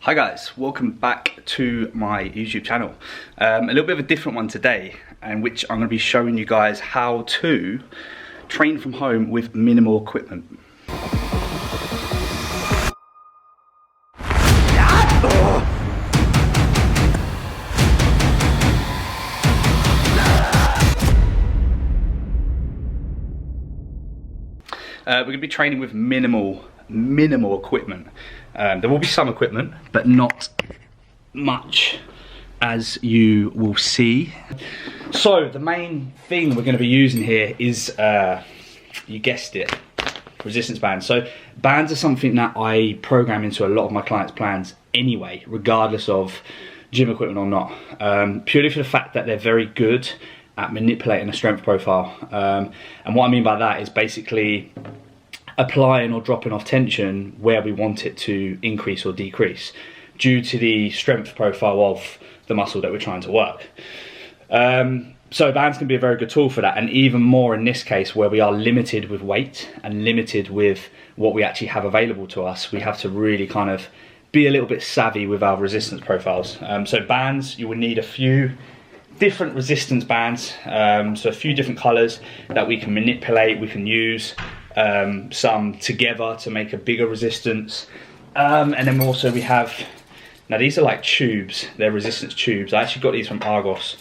Hi guys, welcome back to my YouTube channel. A little bit of a different one today, in which I'm going to be showing you guys how to train from home with minimal equipment. We're going to be training with minimal equipment. There will be some equipment, but not much, as you will see. So the main thing we're going to be using here is, you guessed it, resistance bands. So bands are something that I program into a lot of my clients' plans anyway, regardless of gym equipment or not, purely for the fact that they're very good at manipulating a strength profile. And what I mean by that is basically applying or dropping off tension where we want it to increase or decrease due to the strength profile of the muscle that we're trying to work. So bands can be a very good tool for that, and even more in this case where we are limited with weight and limited with what we actually have available to us. We have to really kind of be a little bit savvy with our resistance profiles. So bands, you will need a few different resistance bands, so a few different colors that we can manipulate, we can use some together to make a bigger resistance, and then also we have, now these are like tubes, they're resistance tubes. I actually got these from Argos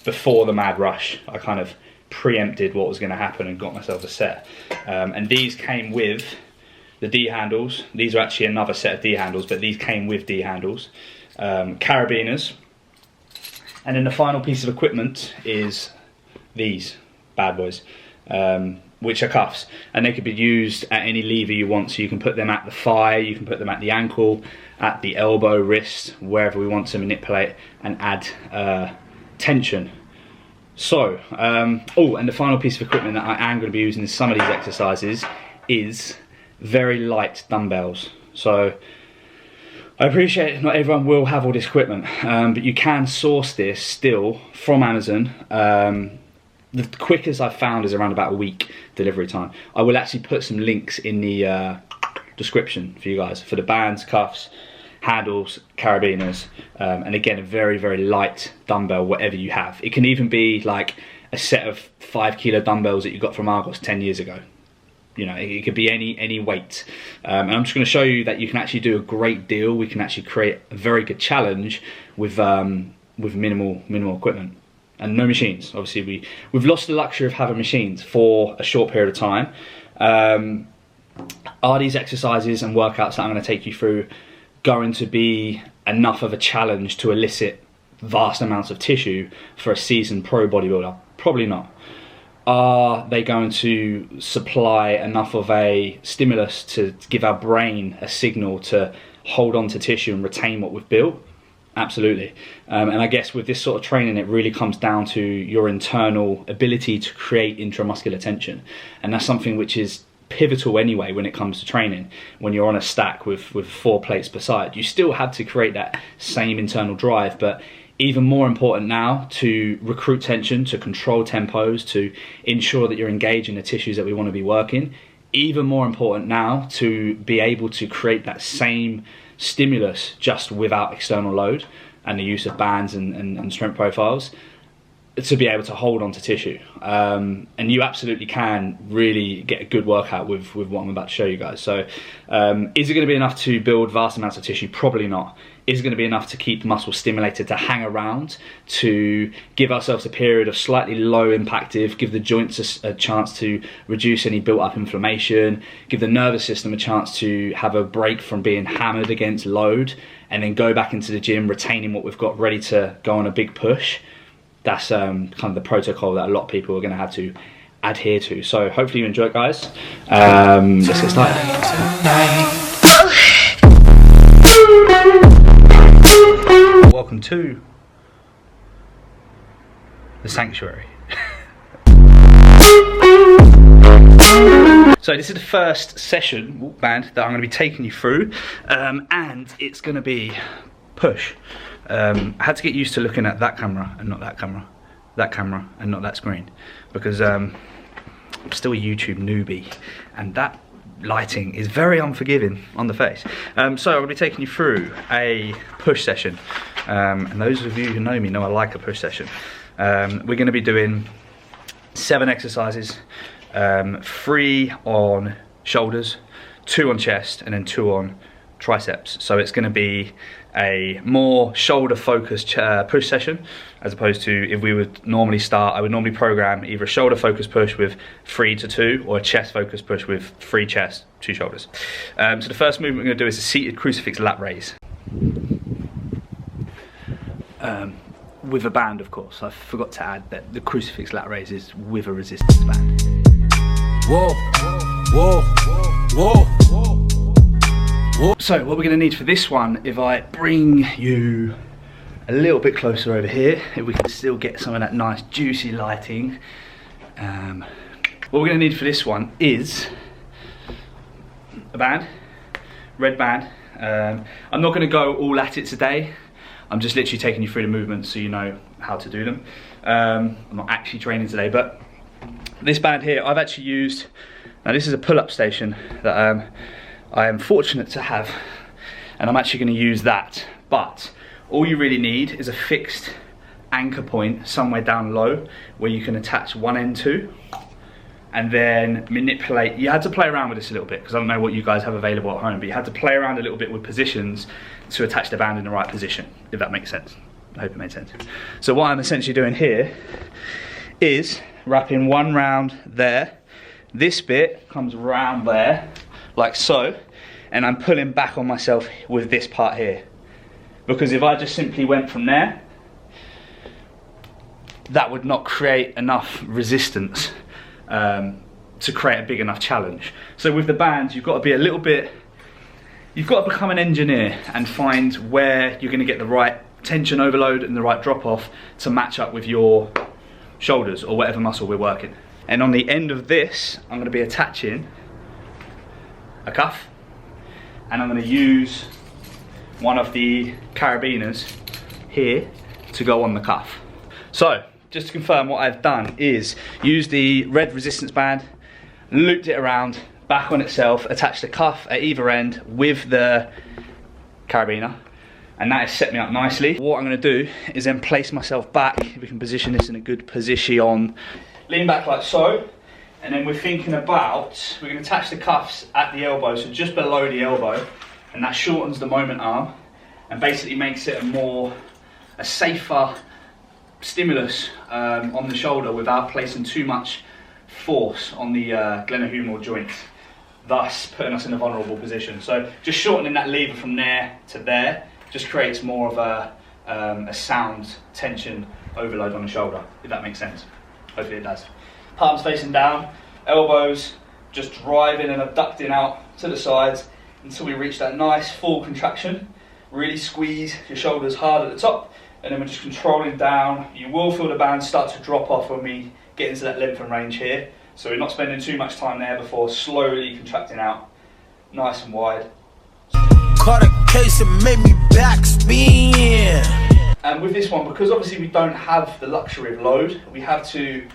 before the mad rush. I kind of preempted what was going to happen and got myself a set, and these came with the D handles. These are actually another set of D handles, but these came with D handles, carabiners. And then the final piece of equipment is these bad boys, which are cuffs, and they could be used at any lever you want. So you can put them at the thigh, you can put them at the ankle, at the elbow, wrist, wherever we want to manipulate and add tension. So, oh, and the final piece of equipment that I am going to be using in some of these exercises is very light dumbbells. So I appreciate not everyone will have all this equipment, but you can source this still from Amazon. The quickest I've found is around about a week delivery time. I will actually put some links in the description for you guys for the bands, cuffs, handles, carabiners, and again a very light dumbbell, whatever you have. It can even be like a set of 5 kilo dumbbells that you got from Argos 10 years ago. You know, it could be any weight, and I'm just going to show you that you can actually do a great deal. We can actually create a very good challenge with minimal equipment and no machines. Obviously, we've lost the luxury of having machines for a short period of time. Are these exercises and workouts that I'm going to take you through going to be enough of a challenge to elicit vast amounts of tissue for a seasoned pro bodybuilder? Probably not. Are they going to supply enough of a stimulus to give our brain a signal to hold on to tissue and retain what we've built? Absolutely. And I guess with this sort of training, it really comes down to your internal ability to create intramuscular tension. And that's something which is pivotal anyway when it comes to training. When you're on a stack with 4 plates per side, you still have to create that same internal drive, but even more important now to recruit tension, to control tempos, to ensure that you're engaging the tissues that we want to be working. Even more important now to be able to create that same stimulus just without external load and the use of bands and strength profiles to be able to hold on to tissue. And you absolutely can really get a good workout with what I'm about to show you guys. So is it going to be enough to build vast amounts of tissue? Probably not. Is it going to be enough to keep the muscle stimulated, to hang around, to give ourselves a period of slightly low impactive, give the joints a chance to reduce any built up inflammation, give the nervous system a chance to have a break from being hammered against load, and then go back into the gym retaining what we've got ready to go on a big push? That's kind of the protocol that a lot of people are going to have to adhere to. So hopefully you enjoy it, guys. Let's get started. Welcome to the sanctuary. So this is the first session, band, that I'm going to be taking you through, and it's going to be push. I had to get used to looking at that camera and not that camera, that camera and not that screen, because I'm still a YouTube newbie, and that lighting is very unforgiving on the face. So I'm going to be taking you through a push session. And those of you who know me know I like a push session. We're going to be doing 7 exercises, 3 on shoulders, 2 on chest, and then 2 on triceps. So it's going to be a more shoulder focused push session, as opposed to if we would normally start, I would normally program either a shoulder focused push with 3 to 2 or a chest focused push with 3 chest, 2 shoulders. So the first movement we're going to do is a seated crucifix lat raise. With a band, of course. I forgot to add that the crucifix lat raise is with a resistance band. Whoa, whoa, whoa, whoa. So what we're going to need for this one, if I bring you a little bit closer over here, if we can still get some of that nice juicy lighting. What we're going to need for this one is a band, red band. I'm not going to go all at it today. I'm just literally taking you through the movements so you know how to do them. I'm not actually training today, but this band here I've actually used. Now this is a pull-up station that I am fortunate to have, and I'm actually going to use that. But all you really need is a fixed anchor point somewhere down low where you can attach one end to, and then manipulate. You had to play around with this a little bit because I don't know what you guys have available at home, but you had to play around a little bit with positions to attach the band in the right position, if that makes sense. I hope it made sense. So what I'm essentially doing here is wrapping one round there. This bit comes round there, like so, and I'm pulling back on myself with this part here. Because if I just simply went from there, that would not create enough resistance to create a big enough challenge. So with the bands, you've got to be a little bit, you've got to become an engineer and find where you're going to get the right tension overload and the right drop off to match up with your shoulders or whatever muscle we're working. And on the end of this, I'm going to be attaching a cuff, and I'm going to use one of the carabiners here to go on the cuff. So just to confirm, what I've done is use the red resistance band, looped it around, back on itself, attached the cuff at either end with the carabiner, and that has set me up nicely. What I'm going to do is then place myself back, if we can position this in a good position, lean back like so, and then we're thinking about, we're going to attach the cuffs at the elbow, so just below the elbow, and that shortens the moment arm and basically makes it a safer stimulus on the shoulder without placing too much force on the glenohumeral joints, thus putting us in a vulnerable position. So just shortening that lever from there to there just creates more of a sound tension overload on the shoulder, if that makes sense. Hopefully it does. Palms facing down, elbows just driving and abducting out to the sides until we reach that nice full contraction. Really squeeze your shoulders hard at the top, and then we're just controlling down. You will feel the band start to drop off when we get into that length and range here. So we're not spending too much time there before slowly contracting out, nice and wide. Caught a case and made me backspin. And with this one, because obviously we don't have the luxury of load, we have to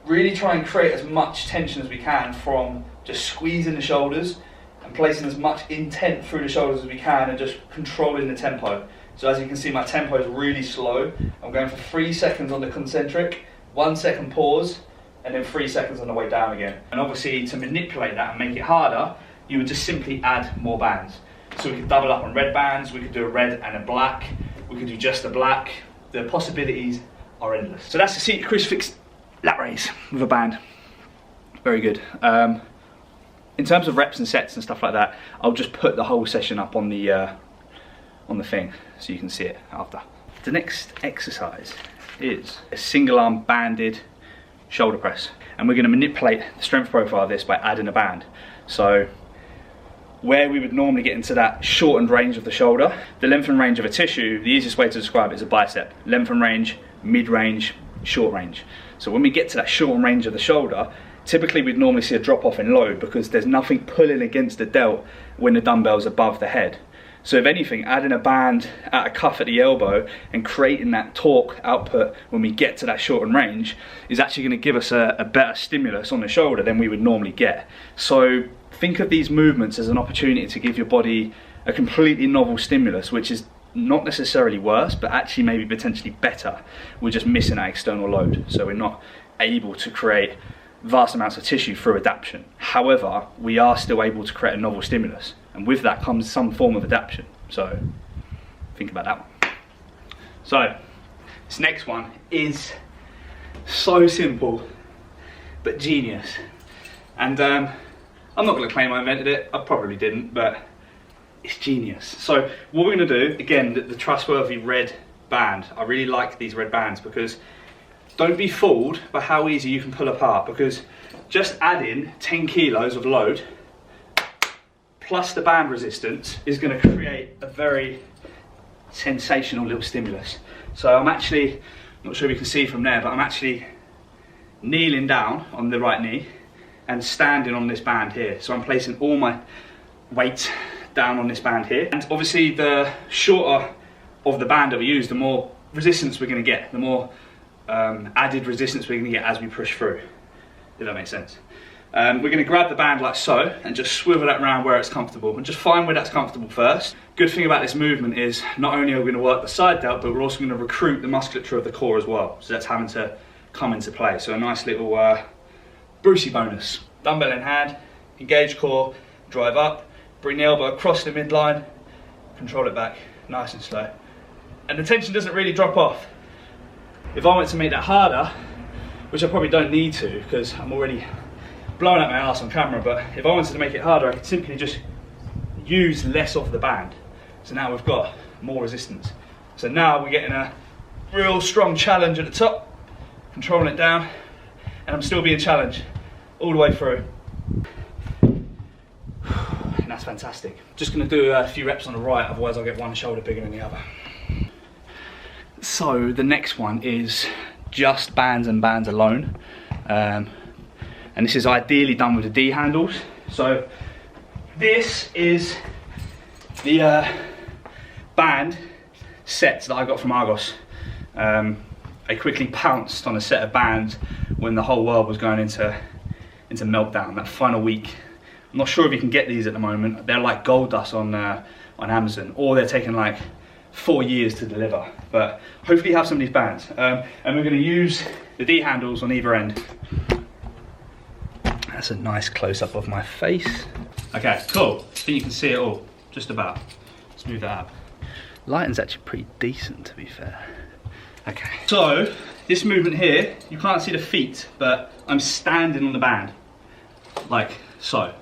really try and create as much tension as we can from just squeezing the shoulders and placing as much intent through the shoulders as we can and just controlling the tempo. So as you can see, my tempo is really slow. I'm going for 3 seconds on the concentric, 1 second pause, and then 3 seconds on the way down again. And obviously to manipulate that and make it harder, you would just simply add more bands. So we could double up on red bands, we could do a red and a black, we could do just a black. The possibilities are endless. So that's the seated crucifix lat raise with a band. Very good. In terms of reps and sets and stuff like that, I'll just put the whole session up on the thing so you can see it after. The next exercise is a single arm banded shoulder press, and we're going to manipulate the strength profile of this by adding a band. So where we would normally get into that shortened range of the shoulder, the length and range of a tissue, the easiest way to describe it is a bicep. Length and range, mid range, short range. So when we get to that short range of the shoulder, typically we'd normally see a drop off in load because there's nothing pulling against the delt when the dumbbell's above the head. So if anything, adding a band at a cuff at the elbow and creating that torque output when we get to that shortened range is actually going to give us a better stimulus on the shoulder than we would normally get. So think of these movements as an opportunity to give your body a completely novel stimulus, which is not necessarily worse, but actually maybe potentially better. We're just missing that external load, so we're not able to create vast amounts of tissue through adaptation. However, we are still able to create a novel stimulus, and with that comes some form of adaptation. So think about that one. So this next one is so simple but genius, and I'm not going to claim I invented it. I probably didn't, but it's genius. So what we're going to do, again, the trustworthy red band. I really like these red bands because don't be fooled by how easy you can pull apart, because just adding 10 kilos of load plus the band resistance is going to create a very sensational little stimulus. So I'm actually, not sure if you can see from there, but I'm actually kneeling down on the right knee and standing on this band here. So I'm placing all my weight down on this band here. And obviously the shorter of the band that we use, the more resistance we're going to get, the more added resistance we're going to get as we push through, if that makes sense. We're going to grab the band like so and just swivel that around where it's comfortable, and just find where that's comfortable first. Good thing about this movement is not only are we going to work the side delt, but we're also going to recruit the musculature of the core as well. So that's having to come into play. So a nice little Brucey bonus. Dumbbell in hand, engage core, drive up, bring the elbow across the midline, control it back, nice and slow. And the tension doesn't really drop off. If I went to make that harder, which I probably don't need to because I'm already blowing out my ass on camera, but if I wanted to make it harder, I could simply just use less of the band. So now we've got more resistance. So now we're getting a real strong challenge at the top, controlling it down, and I'm still being challenged all the way through. And that's fantastic. Just going to do a few reps on the right, otherwise I'll get one shoulder bigger than the other. So the next one is just bands and bands alone. And this is ideally done with the D handles. So this is the band set that I got from Argos. I quickly pounced on a set of bands when the whole world was going into meltdown, that final week. I'm not sure if you can get these at the moment. They're like gold dust on Amazon, or they're taking like 4 years to deliver. But hopefully you have some of these bands. And we're going to use the D handles on either end. That's a nice close-up of my face. Okay, cool. I think you can see it all, just about. Let's move that up. Lighting's actually pretty decent, to be fair. Okay, so this movement here, you can't see the feet, but I'm standing on the band, like so.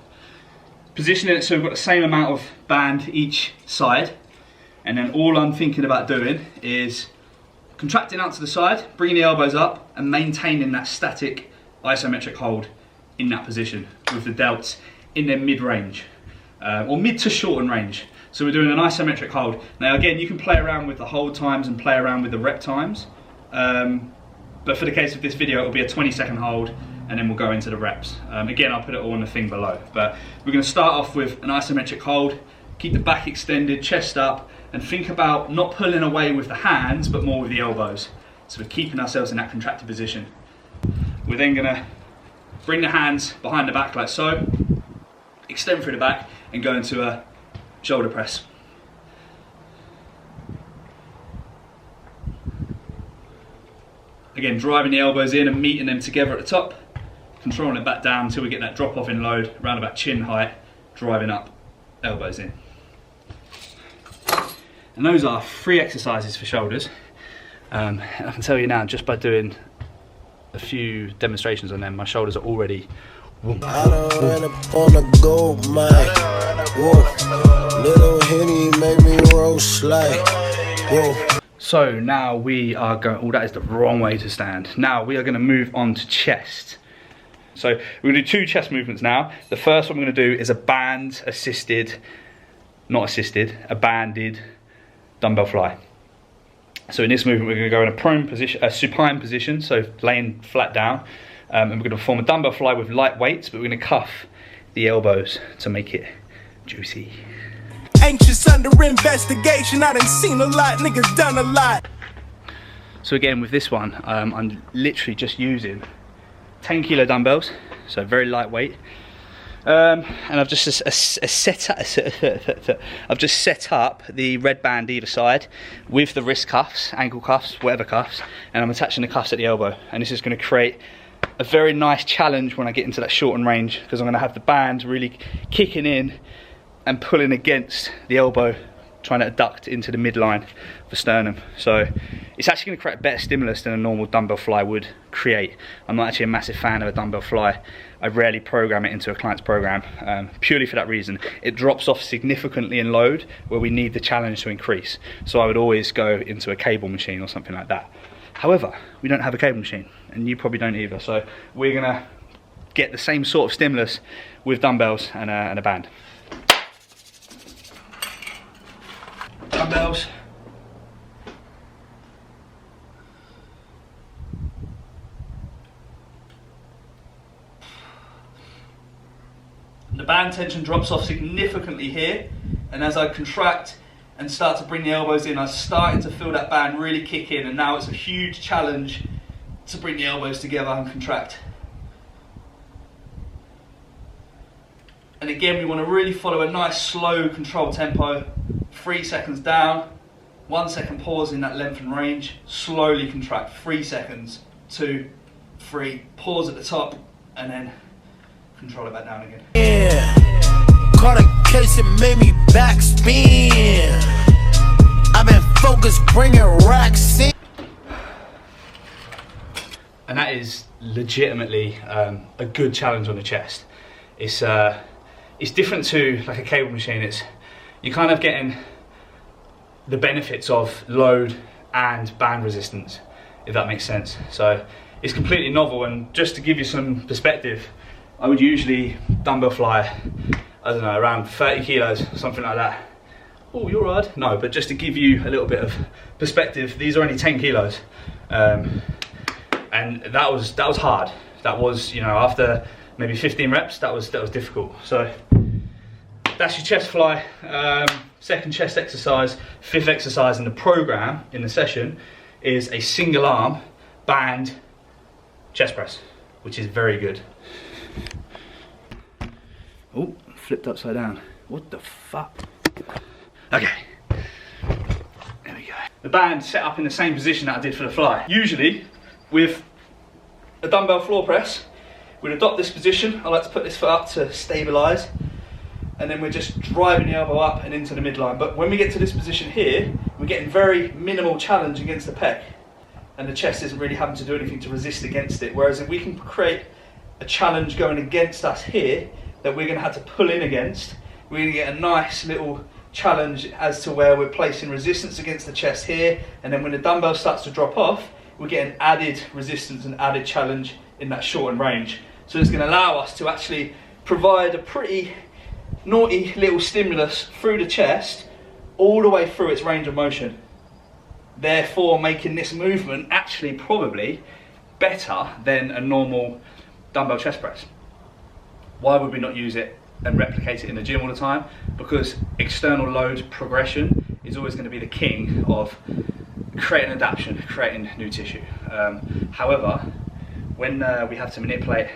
Positioning it so we've got the same amount of band each side, and then all I'm thinking about doing is contracting out to the side, bringing the elbows up, and maintaining that static isometric hold in that position with the delts in their mid-range, or mid to shorten range. So we're doing an isometric hold. Now again, you can play around with the hold times and play around with the rep times, but for the case of this video, it'll be a 20-second hold, and then we'll go into the reps. Again, I'll put it all in the thing below, but we're going to start off with an isometric hold, keep the back extended, chest up, and think about not pulling away with the hands, but more with the elbows. So we're keeping ourselves in that contracted position. We're then going to bring the hands behind the back like so, extend through the back, and go into a shoulder press. Again, driving the elbows in and meeting them together at the top, controlling it back down until we get that drop off in load around about chin height, driving up, elbows in. And those are 3 exercises for shoulders. And I can tell you now, just by doing a few demonstrations on them, my shoulders are already I don't run up on a gold mine. Whoa, little Henny made me roast like. Whoa. So now we are going, oh, that is the wrong way to stand. Now we are going to move on to chest. So we're going to do 2 chest movements now. The first one we're going to do is a band assisted, not assisted, a banded dumbbell fly. So in this movement we're going to go in a prone position, a supine position, so laying flat down. And we're going to perform a dumbbell fly with light weights, but we're going to cuff the elbows to make it juicy. Anxious under investigation, I done seen a lot, niggas done a lot. So again with this one, I'm literally just using 10 kilo dumbbells, so very lightweight. And I've just I've just set up the red band either side with the wrist cuffs, ankle cuffs, whatever cuffs, and I'm attaching the cuffs at the elbow. And this is going to create a very nice challenge when I get into that shortened range, because I'm going to have the band really kicking in and pulling against the elbow, trying to adduct into the midline of the sternum. So it's actually going to create a better stimulus than a normal dumbbell fly would create. I'm not actually a massive fan of a dumbbell fly. I rarely program it into a client's program, purely for that reason. It drops off significantly in load where we need the challenge to increase. So I would always go into a cable machine or something like that. However, we don't have a cable machine, and you probably don't either. So we're going to get the same sort of stimulus with dumbbells and a band. Dumbbells. The band tension drops off significantly here, and as I contract and start to bring the elbows in, I'm starting to feel that band really kick in, and now it's a huge challenge to bring the elbows together and contract. And again, we want to really follow a nice slow controlled tempo. 3 seconds down, 1 second pause in that length and range, slowly contract, 3 seconds, 2, 3, pause at the top, and then control it back down again. Yeah, caught a case and made me backspin. I've been focused, bringing racks in. And that is legitimately a good challenge on the chest. It's different to like a cable machine. You're kind of getting the benefits of load and band resistance, if that makes sense. So it's completely novel, and just to give you some perspective, I would usually dumbbell fly, I don't know, around 30 kilos, something like that. Oh, you're right. No, but just to give you a little bit of perspective, these are only 10 kilos. And that was hard. That was, you know, after maybe 15 reps, that was difficult. So that's your chest fly. Second chest exercise. Fifth exercise in the program, in the session, is a single arm band chest press, which is very good. Oh, flipped upside down. What the fuck? Okay, there we go. The band set up in the same position that I did for the fly. Usually, with a dumbbell floor press, we'd adopt this position. I like to put this foot up to stabilize, and then we're just driving the elbow up and into the midline. But when we get to this position here, we're getting very minimal challenge against the pec, and the chest isn't really having to do anything to resist against it. Whereas if we can create a challenge going against us here that we're going to have to pull in against, we're going to get a nice little challenge as to where we're placing resistance against the chest here, and then when the dumbbell starts to drop off, we're getting added resistance and added challenge in that shortened range. So it's going to allow us to actually provide a pretty naughty little stimulus through the chest all the way through its range of motion, therefore making this movement actually probably better than a normal dumbbell chest press. Why would we not use it and replicate it in the gym all the time? Because external load progression is always going to be the king of creating adaptation, creating new tissue. However, when we have to manipulate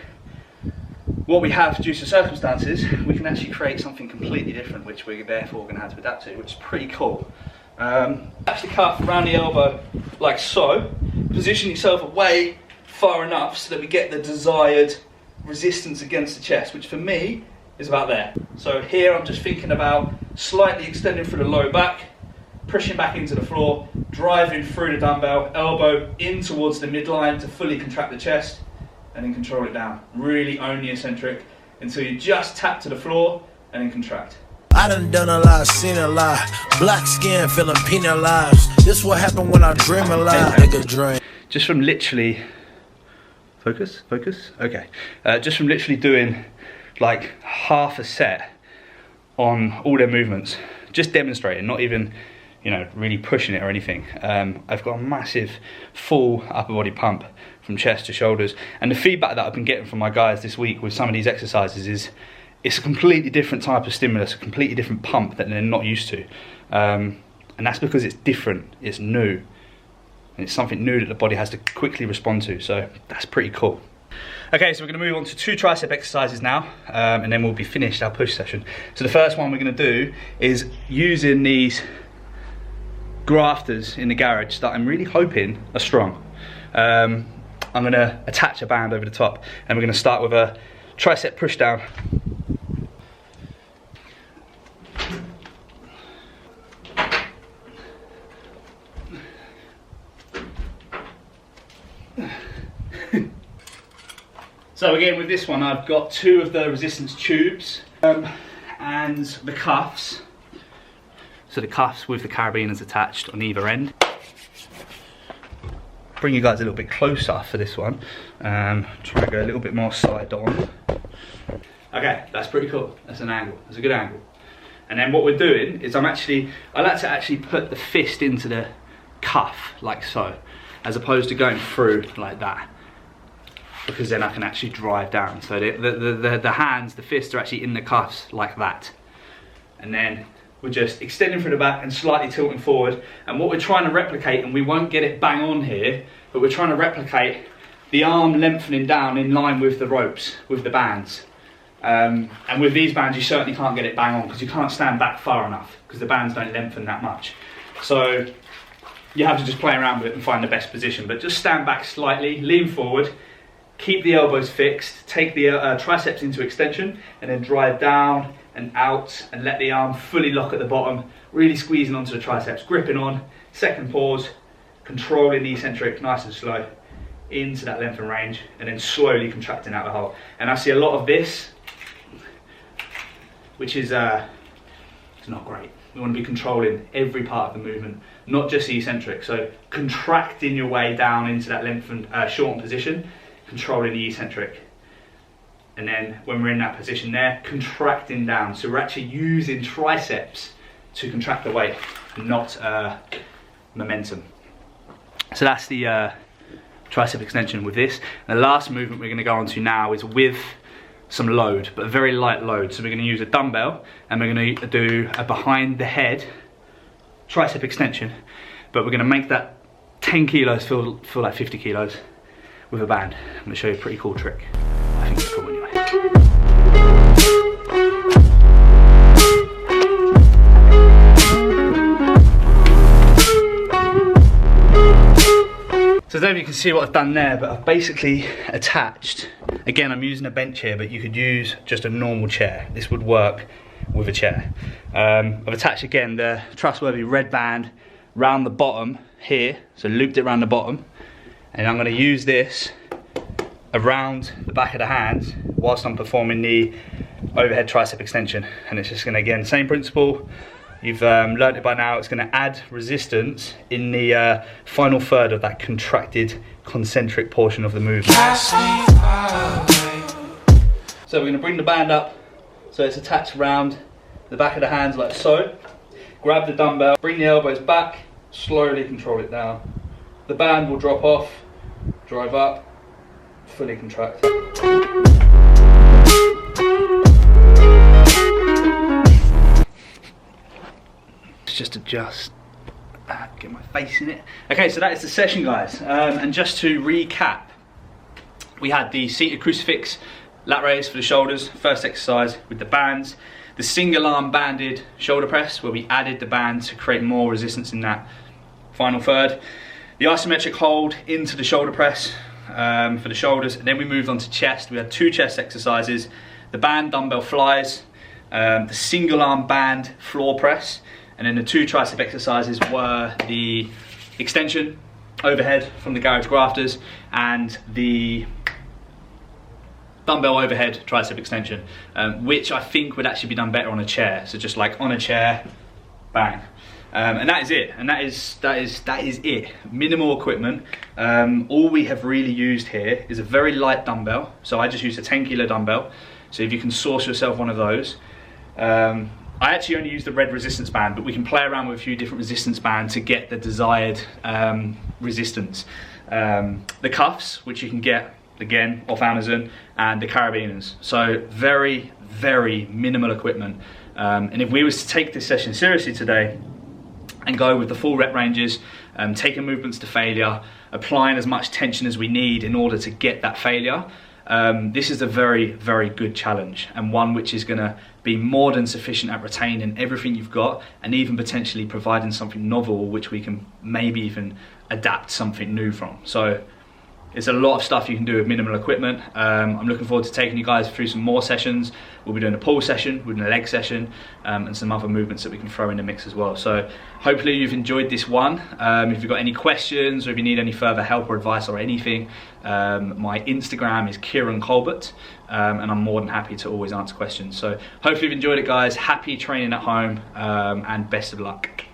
what we have due to circumstances, we can actually create something completely different, which we're therefore going to have to adapt to, which is pretty cool. Attach the cuff around the elbow like so. Position yourself away far enough so that we get the desired resistance against the chest, which for me is about there. So here I'm just thinking about slightly extending through the low back, pushing back into the floor, driving through the dumbbell, elbow in towards the midline to fully contract the chest, and then control it down. Really only eccentric until you just tap to the floor and then contract. I done a lot, seen a lot. Black skin, feeling penalized. This what happened when I dream a lot. Nigga dream. Just from literally, focus, okay. Just from literally doing like half a set on all their movements, just demonstrating, not even, you know, really pushing it or anything. I've got a massive full upper body pump from chest to shoulders, and the feedback that I've been getting from my guys this week with some of these exercises is it's a completely different type of stimulus, a completely different pump that they're not used to, and that's because it's different, it's new, and it's something new that the body has to quickly respond to. So that's pretty cool. Okay, so we're going to move on to 2 tricep exercises now, and then we'll be finished our push session. So the first one we're going to do is using these grafters in the garage that I'm really hoping are strong. I'm going to attach a band over the top, and we're going to start with a tricep push down. So again, with this one, I've got 2 of the resistance tubes and the cuffs. So the cuffs with the carabiners attached on either end. Bring you guys a little bit closer for this one. Try to go a little bit more side on. Okay, that's pretty cool. That's an angle. That's a good angle. And then what we're doing is I like to actually put the fist into the cuff like so, as opposed to going through like that, because then I can actually drive down. So the hands, the fists are actually in the cuffs like that. And then we're just extending through the back and slightly tilting forward. And what we're trying to replicate, and we won't get it bang on here, but we're trying to replicate the arm lengthening down in line with the ropes, with the bands. And with these bands, you certainly can't get it bang on because you can't stand back far enough because the bands don't lengthen that much. So you have to just play around with it and find the best position. But just stand back slightly, lean forward, keep the elbows fixed, take the triceps into extension, and then drive down and out and let the arm fully lock at the bottom, really squeezing onto the triceps, gripping on. Second pause, controlling the eccentric nice and slow into that length and range, and then slowly contracting out the hole. And I see a lot of this, which is it's not great. We want to be controlling every part of the movement, not just the eccentric. So contracting your way down into that lengthened, shortened position, controlling the eccentric. And then when we're in that position there, contracting down. So we're actually using triceps to contract the weight, not momentum. So that's the tricep extension with this. And the last movement we're going to go on to now is with some load, but a very light load. So we're going to use a dumbbell, and we're going to do a behind the head tricep extension, but we're going to make that 10 kilos feel like 50 kilos with a band. I'm going to show you a pretty cool trick. I think it's cool anyway. So there you can see what I've done there, but I've basically attached, again I'm using a bench here, but you could use just a normal chair. This would work with a chair. I've attached again the trustworthy red band round the bottom here, so looped it around the bottom, and I'm going to use this around the back of the hands whilst I'm performing the overhead tricep extension. And it's just going to, again, same principle. You've learnt it by now. It's going to add resistance in the final third of that contracted concentric portion of the movement. So we're going to bring the band up so it's attached around the back of the hands like so. Grab the dumbbell, bring the elbows back, slowly control it down. The band will drop off, drive up, fully contract. Just adjust, get my face in it. Okay, so that is the session, guys. And just to recap, we had the seated crucifix lat raise for the shoulders, first exercise with the bands, the single arm banded shoulder press where we added the band to create more resistance in that final third, the isometric hold into the shoulder press for the shoulders, and then we moved on to chest. We had 2 chest exercises, the band dumbbell flies, the single arm band floor press, and then the 2 tricep exercises were the extension overhead from the garage grafters and the dumbbell overhead tricep extension, which I think would actually be done better on a chair. So just like on a chair, bang. And that is it. And that is it. Minimal equipment. All we have really used here is a very light dumbbell. So I just used a 10 kilo dumbbell. So if you can source yourself one of those. I actually only use the red resistance band, but we can play around with a few different resistance bands to get the desired resistance. The cuffs, which you can get, again, off Amazon, and the carabiners. So very, very minimal equipment. And if we was to take this session seriously today and go with the full rep ranges, taking movements to failure, applying as much tension as we need in order to get that failure, this is a very, very good challenge, and one which is going to be more than sufficient at retaining everything you've got, and even potentially providing something novel which we can maybe even adapt something new from. So there's a lot of stuff you can do with minimal equipment. I'm looking forward to taking you guys through some more sessions. We'll be doing a pull session, we're doing a leg session, and some other movements that we can throw in the mix as well. So hopefully you've enjoyed this one. If you've got any questions, or if you need any further help or advice or anything, my Instagram is Kieran Colbert, and I'm more than happy to always answer questions. So hopefully you've enjoyed it, guys. Happy training at home, and best of luck.